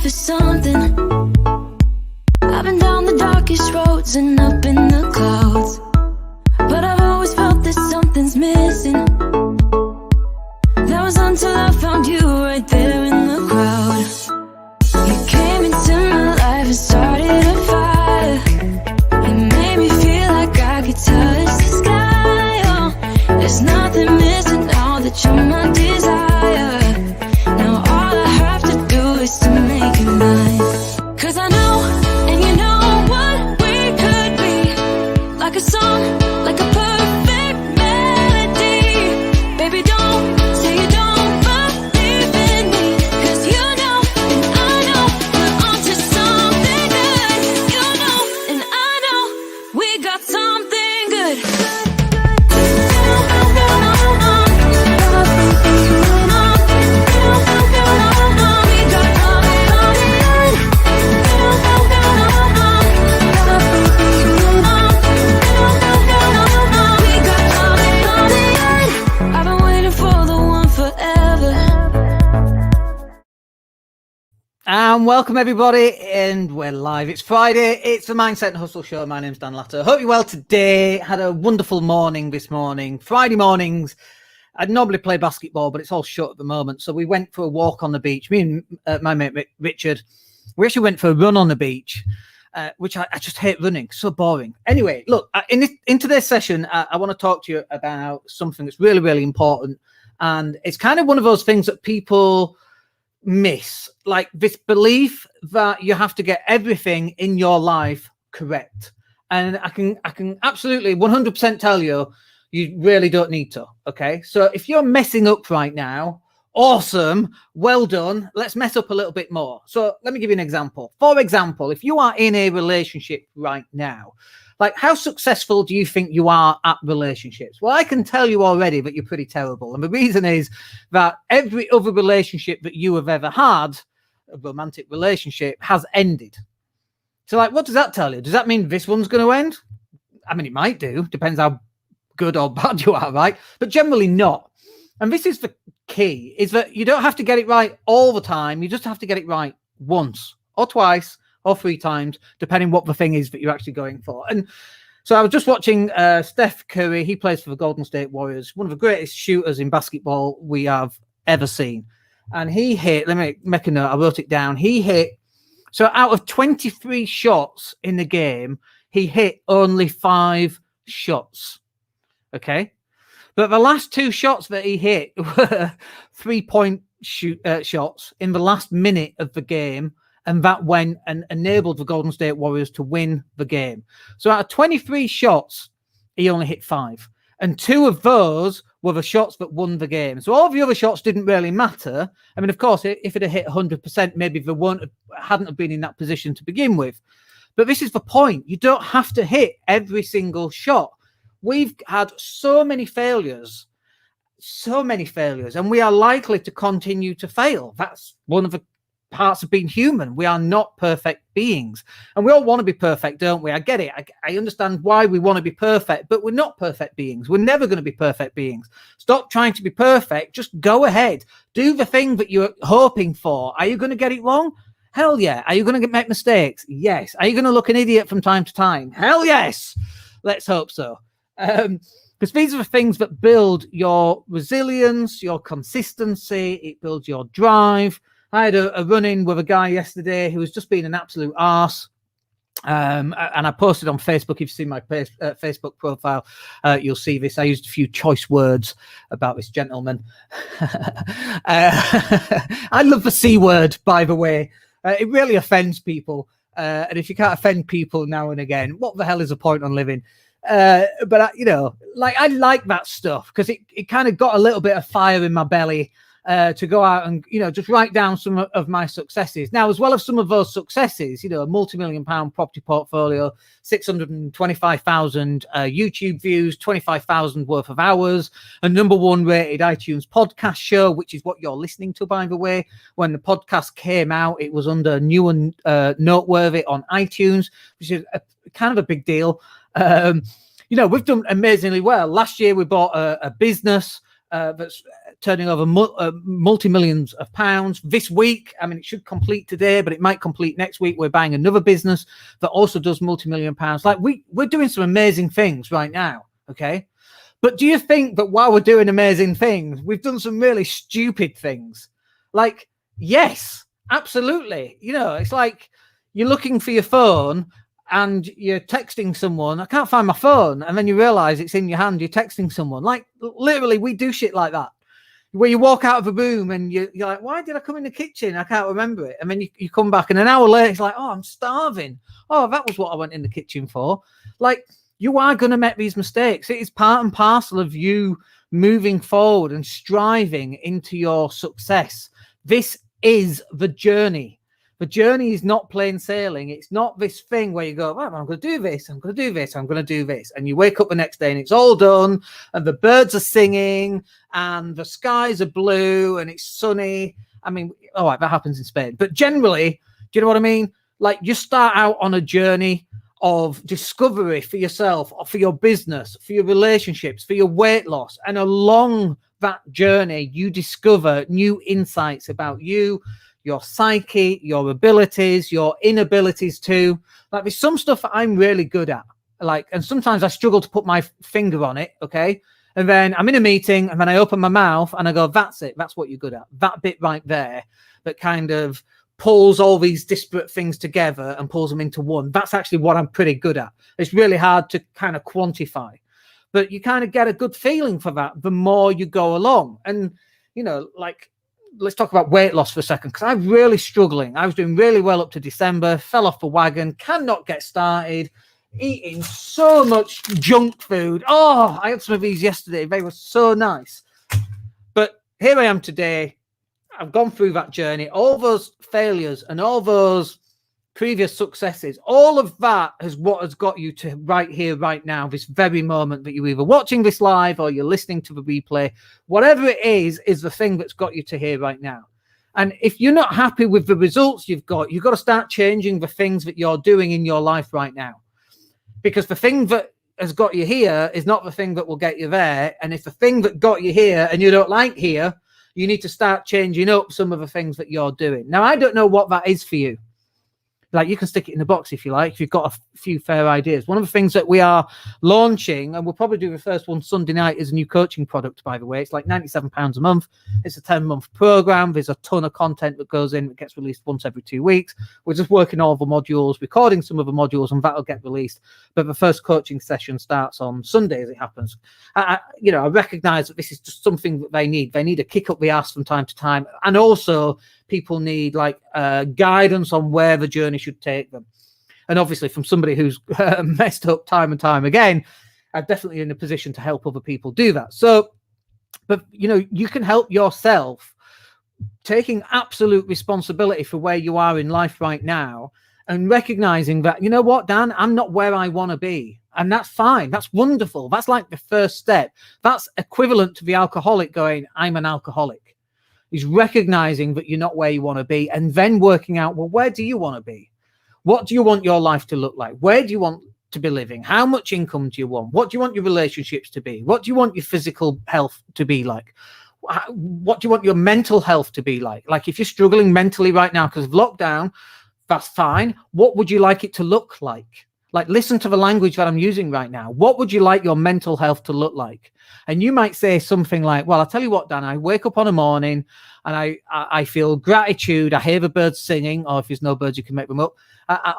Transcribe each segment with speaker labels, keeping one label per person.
Speaker 1: for something. I've been down the darkest roads and up in the clouds, but I've always felt that something's missing. That was until I found you right there in the crowd. You came into my life and started a fire. You made me feel like I could touch the sky. Oh, there's nothing missing now that you're my desire. Now all I have to do is to make you mine. 'Cause I know, and you know what we could be. Like a song, like a perfect melody. Baby, don't say you don't believe in me. 'Cause you know, and I know, we're onto something good. You know, and I know, we got something good. I've been waiting for the one forever.
Speaker 2: And welcome everybody, and we're live. It's Friday. It's the Mindset and Hustle Show. My name's Dan Latto. Hope you're well today. Had a wonderful morning this morning. Friday mornings, I'd normally play basketball, but it's all shut at the moment. So we went for a walk on the beach. Me and my mate Richard, we actually went for a run on the beach, which I just hate running. So boring. Anyway, look, in today's session, I want to talk to you about something that's really, really important. And it's kind of one of those things that people miss, like this belief that you have to get everything in your life correct. And I can absolutely 100% tell you, you really don't need to. Okay, so if you're messing up right now, awesome, well done. Let's mess up a little bit more. So let me give you an example. For example, if you are in a relationship right now, like, how successful do you think you are at relationships? Well, I can tell you already that you're pretty terrible. And the reason is that every other relationship that you have ever had, a romantic relationship, has ended. So, like, what does that tell you? Does that mean this one's going to end? I mean, it might do. Depends how good or bad you are, right? But generally not. And this is the key, is that you don't have to get it right all the time. You just have to get it right once or twice or 3 times, depending what the thing is that you're actually going for. And so I was just watching Steph Curry. He plays for the Golden State Warriors, one of the greatest shooters in basketball we have ever seen. And he hit, let me make a note, I wrote it down. He hit, so out of 23 shots in the game, he hit only 5 shots. Okay. But the last 2 shots that he hit were 3-point shots in the last minute of the game. And that went and enabled the Golden State Warriors to win the game. So out of 23 shots, he only hit 5. And 2 of those were the shots that won the game. So all of the other shots didn't really matter. I mean, of course, if it had hit 100%, maybe they hadn't have been in that position to begin with. But this is the point. You don't have to hit every single shot. We've had so many failures, and we are likely to continue to fail. That's one of the parts of being human. We are not perfect beings, and we all want to be perfect, don't we? I get it. I understand why we want to be perfect, but we're not perfect beings. We're never going to be perfect beings. Stop trying to be perfect. Just go ahead. Do the thing that you're hoping for. Are you going to get it wrong? Hell yeah. Are you going to make mistakes? Yes. Are you going to look an idiot from time to time? Hell yes. Let's hope so. Because these are the things that build your resilience, your consistency. It builds your drive. I had a run-in with a guy yesterday who was just being an absolute arse. And I posted on Facebook. If you've seen my Facebook profile, you'll see this. I used a few choice words about this gentleman. I love the C word, by the way. It really offends people. And if you can't offend people now and again, what the hell is the point on living? But I like that stuff because it kind of got a little bit of fire in my belly to go out and, just write down some of my successes. Now, as well as some of those successes, a multi-million-pound property portfolio, 625,000 YouTube views, 25,000 worth of hours, a #1 rated iTunes podcast show, which is what you're listening to, by the way. When the podcast came out, it was under new and noteworthy on iTunes, which is kind of a big deal. We've done amazingly well. Last year, we bought a business. that's turning over multi-millions of pounds this week. I mean, it should complete today, but it might complete next week. We're buying another business that also does multi-million pounds. Like we're doing some amazing things right now. Okay. But do you think that while we're doing amazing things, we've done some really stupid things? Like, yes, absolutely. You know, it's like you're looking for your phone and you're texting someone. I can't find my phone. And then you realize it's in your hand. You're texting someone. Like, literally, we do shit like that. Where you walk out of a room and you're like, why did I come in the kitchen? I can't remember it. And then you come back and an hour later, it's like, oh, I'm starving. Oh, that was what I went in the kitchen for. Like, you are going to make these mistakes. It is part and parcel of you moving forward and striving into your success. This is the journey. The journey is not plain sailing. It's not this thing where you go, well, I'm going to do this, I'm going to do this, I'm going to do this. And you wake up the next day and it's all done and the birds are singing and the skies are blue and it's sunny. I mean, all right, that happens in Spain. But generally, do you know what I mean? Like you start out on a journey of discovery for yourself, or for your business, for your relationships, for your weight loss. And along that journey, you discover new insights about you, your psyche, your abilities, your inabilities too. Like there's some stuff that I'm really good at. Like, and sometimes I struggle to put my finger on it. Okay. And then I'm in a meeting and then I open my mouth and I go, that's it. That's what you're good at. That bit right there that kind of pulls all these disparate things together and pulls them into one. That's actually what I'm pretty good at. It's really hard to kind of quantify, but you kind of get a good feeling for that the more you go along. And, you know, like, let's talk about weight loss for a second, because I'm really struggling. I was doing really well up to December, fell off the wagon, cannot get started, eating so much junk food. Oh, I had some of these yesterday. They were so nice. But here I am today. I've gone through that journey, all those failures and all those previous successes, all of that is what has got you to right here, right now, this very moment that you're either watching this live or you're listening to the replay. Whatever it is the thing that's got you to here right now. And if you're not happy with the results you've got to start changing the things that you're doing in your life right now. Because the thing that has got you here is not the thing that will get you there. And if the thing that got you here and you don't like here, you need to start changing up some of the things that you're doing. Now, I don't know what that is for you. Like, you can stick it in the box if you like, if you've got a few fair ideas. One of the things that we are launching, and we'll probably do the first one Sunday night, is a new coaching product, by the way. It's like £97 a month. It's a 10-month program. There's a ton of content that goes in. It gets released once every 2 weeks. We're just working all the modules, recording some of the modules, and that'll get released. But the first coaching session starts on Sunday, as it happens. I recognize that this is just something that they need. They need a kick up the ass from time to time. And also, people need like guidance on where the journey should take them. And obviously, from somebody who's messed up time and time again, I'm definitely in a position to help other people do that. So, but you can help yourself taking absolute responsibility for where you are in life right now and recognizing that, you know what, Dan, I'm not where I want to be. And that's fine. That's wonderful. That's like the first step. That's equivalent to the alcoholic going, I'm an alcoholic. Is recognizing that you're not where you want to be and then working out, well, where do you want to be? What do you want your life to look like? Where do you want to be living? How much income do you want? What do you want your relationships to be? What do you want your physical health to be like? What do you want your mental health to be like? Like, if you're struggling mentally right now because of lockdown, that's fine. What would you like it to look like? Like, listen to the language that I'm using right now. What would you like your mental health to look like? And you might say something like, well, I'll tell you what, Dan, I wake up on a morning and I feel gratitude. I hear the birds singing, or if there's no birds, you can make them up.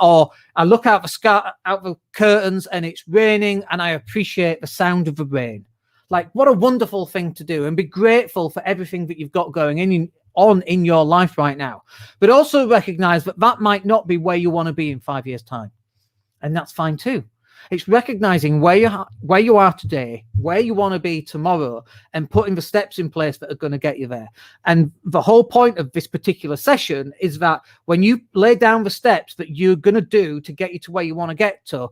Speaker 2: Or I look out the sky, out the curtains, and it's raining, and I appreciate the sound of the rain. Like, what a wonderful thing to do, and be grateful for everything that you've got going in your life right now. But also recognize that that might not be where you want to be in 5 years' time. And that's fine too. It's recognizing where you are today, where you want to be tomorrow, and putting the steps in place that are going to get you there. And the whole point of this particular session is that when you lay down the steps that you're going to do to get you to where you want to get to,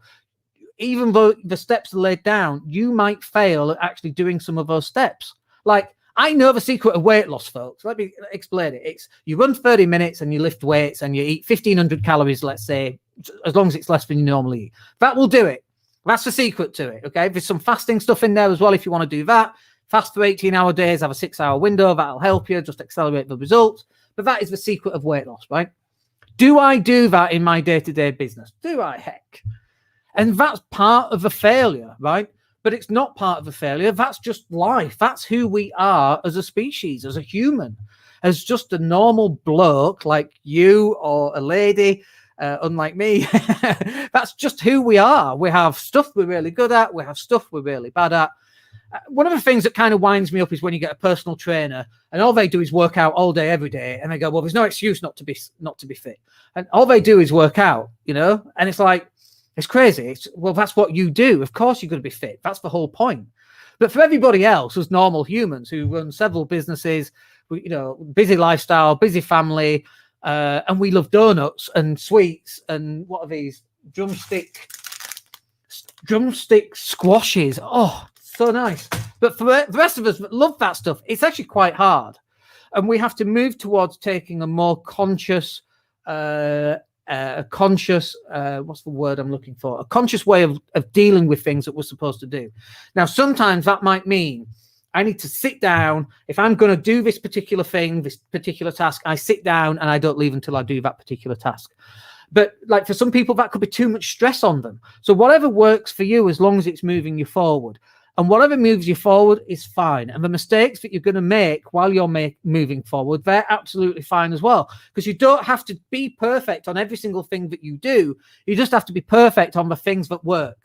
Speaker 2: even though the steps are laid down, you might fail at actually doing some of those steps. Like, I know the secret of weight loss, folks. Let me explain it. It's you run 30 minutes and you lift weights and you eat 1,500 calories, let's say, as long as it's less than you normally eat. That will do it. That's the secret to it, okay? There's some fasting stuff in there as well if you want to do that. Fast for 18-hour days, have a 6-hour window. That'll help you just accelerate the results. But that is the secret of weight loss, right? Do I do that in my day-to-day business? Do I? Heck. And that's part of a failure, right? But it's not part of a failure. That's just life. That's who we are as a species, as a human, as just a normal bloke like you or a lady, unlike me. That's just who we are. We have stuff we're really good at. We have stuff we're really bad at. One of the things that kind of winds me up is when you get a personal trainer and all they do is work out all day, every day. And they go, well, there's no excuse not to be fit. And all they do is work out, you know? And it's like, it's crazy. Well, that's what you do. Of course you're going to be fit. That's the whole point. But for everybody else, as normal humans who run several businesses, you know, busy lifestyle, busy family, and we love donuts and sweets and what are these? Drumstick squashes. Oh, so nice. But for the rest of us that love that stuff, it's actually quite hard. And we have to move towards taking a more conscious, what's the word I'm looking for? A conscious way of dealing with things that we're supposed to do. Now, sometimes that might mean I need to sit down. If I'm going to do this particular thing, this particular task, I sit down and I don't leave until I do that particular task. But like for some people, that could be too much stress on them. So whatever works for you, as long as it's moving you forward. And whatever moves you forward is fine. And the mistakes that you're going to make while you're moving forward, they're absolutely fine as well. Because you don't have to be perfect on every single thing that you do. You just have to be perfect on the things that work.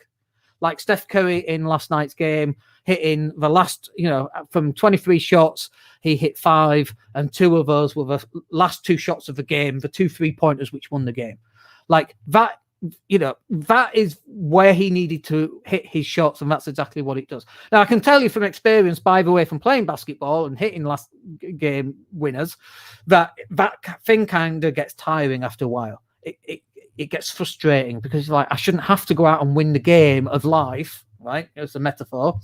Speaker 2: Like Steph Curry in last night's game, hitting the last, you know, from 23 shots, he hit 5. And 2 of those were the last 2 shots of the game, the 2 3-pointers which won the game. Like that. You know, that is where he needed to hit his shots, and that's exactly what it does. Now, I can tell you from experience, by the way, from playing basketball and hitting last game winners, that thing kind of gets tiring after a while. It gets frustrating because it's like, I shouldn't have to go out and win the game of life, right? It's a metaphor.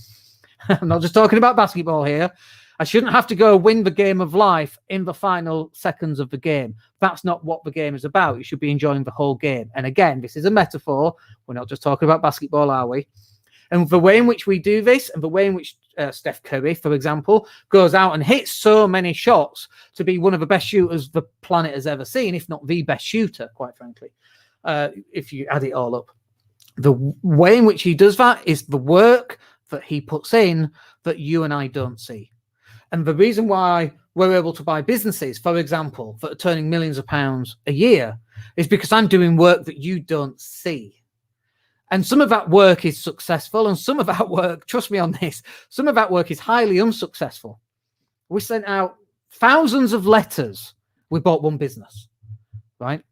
Speaker 2: I'm not just talking about basketball here. I shouldn't have to go win the game of life in the final seconds of the game. That's not what the game is about. You should be enjoying the whole game. And again, this is a metaphor. We're not just talking about basketball, are we? And the way in which we do this, and the way in which Steph Curry, for example, goes out and hits so many shots to be one of the best shooters the planet has ever seen, if not the best shooter, quite frankly, if you add it all up. The way in which he does that is the work that he puts in that you and I don't see. And the reason why we're able to buy businesses, for example, that are turning millions of pounds a year is because I'm doing work that you don't see. And some of that work is successful, and some of that work, trust me on this, some of that work is highly unsuccessful. We sent out thousands of letters. We bought one business, right?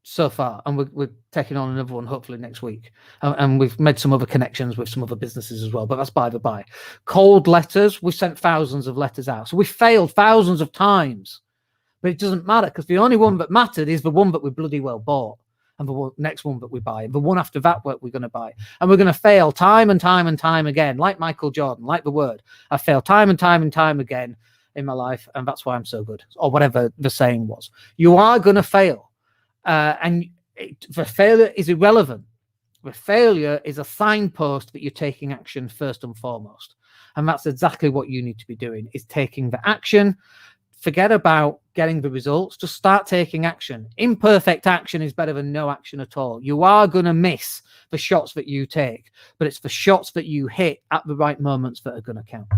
Speaker 2: So far, and we're taking on another one hopefully next week, and we've made some other connections with some other businesses as well, but that's by the by. Cold letters, we sent thousands of letters out, so we failed thousands of times, but it doesn't matter because the only one that mattered is the one that we bloody well bought, and the next one that we buy, and the one after that what we're going to buy. And we're going to fail time and time and time again, like Michael Jordan, like the word. I failed time and time and time again in my life, and that's why I'm so good, or whatever the saying was. You are going to fail. The failure is irrelevant. The failure is a signpost that you're taking action first and foremost. And that's exactly what you need to be doing, is taking the action. Forget about getting the results. Just start taking action. Imperfect action is better than no action at all. You are going to miss the shots that you take, but it's the shots that you hit at the right moments that are going to count.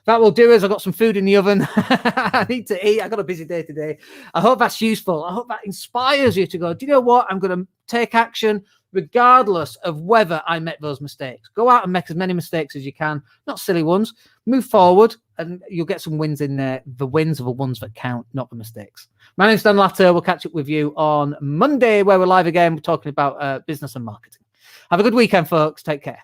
Speaker 2: That will do us. I've got some food in the oven. I need to eat. I've got a busy day today. I hope that's useful. I hope that inspires you to go, do you know what? I'm going to take action regardless of whether I make those mistakes. Go out and make as many mistakes as you can. Not silly ones. Move forward and you'll get some wins in there. The wins are the ones that count, not the mistakes. My name's Dan Latto. We'll catch up with you on Monday where we're live again. We're talking about business and marketing. Have a good weekend, folks. Take care.